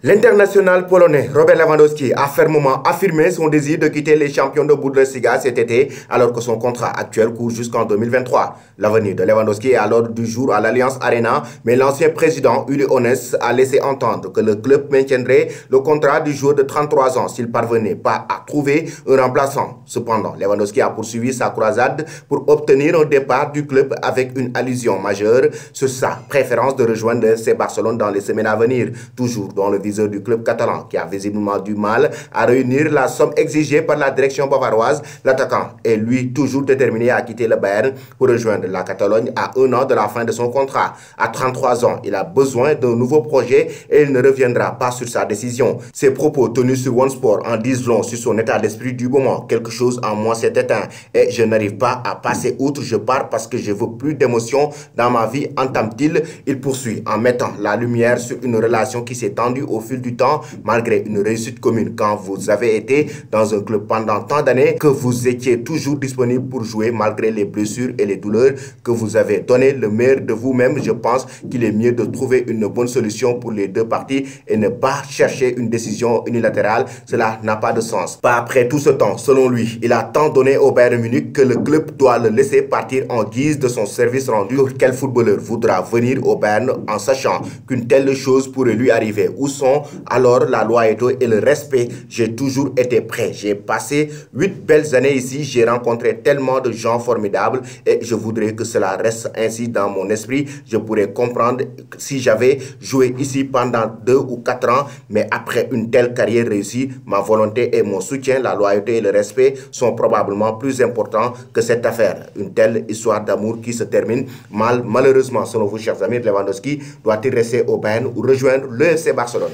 L'international polonais Robert Lewandowski a fermement affirmé son désir de quitter les champions de Bundesliga cet été alors que son contrat actuel court jusqu'en 2023. L'avenir de Lewandowski est à l'ordre du jour à l'Allianz Arena, mais l'ancien président Uli Hoeneß a laissé entendre que le club maintiendrait le contrat du joueur de 33 ans s'il parvenait pas à trouver un remplaçant. Cependant, Lewandowski a poursuivi sa croisade pour obtenir un départ du club avec une allusion majeure sur sa préférence de rejoindre le FC Barcelone dans les semaines à venir, toujours dans le viseur du club catalan qui a visiblement du mal à réunir la somme exigée par la direction bavaroise. L'attaquant est lui toujours déterminé à quitter le Bayern pour rejoindre la Catalogne à 1 an de la fin de son contrat. À 33 ans, il a besoin d'un nouveau projet et il ne reviendra pas sur sa décision. Ses propos tenus sur One Sport en disent long sur son état d'esprit du moment. Quelque chose en moi s'est éteint et je n'arrive pas à passer outre. Je pars parce que je veux plus d'émotions dans ma vie, entame-t-il. Il poursuit en mettant la lumière sur une relation qui s'est tendue au fil du temps malgré une réussite commune. Quand vous avez été dans un club pendant tant d'années, que vous étiez toujours disponible pour jouer malgré les blessures et les douleurs, que vous avez donné le meilleur de vous-même, je pense qu'il est mieux de trouver une bonne solution pour les deux parties et ne pas chercher une décision unilatérale. Cela n'a pas de sens. Pas après tout ce temps, selon lui, il a tant donné au Bayern Munich que le club doit le laisser partir en guise de son service rendu. Quel footballeur voudra venir au Bayern en sachant qu'une telle chose pourrait lui arriver? Où sont alors la loyauté et le respect? J'ai toujours été prêt. J'ai passé 8 belles années ici. J'ai rencontré tellement de gens formidables et je voudrais que cela reste ainsi dans mon esprit. Je pourrais comprendre si j'avais joué ici pendant 2 ou 4 ans, mais après une telle carrière réussie, ma volonté et mon soutien, la loyauté et le respect sont probablement plus importants que cette affaire. Une telle histoire d'amour qui se termine mal, malheureusement, selon vous, chers amis, Lewandowski doit-il rester au Bayern ou rejoindre le FC Barcelone?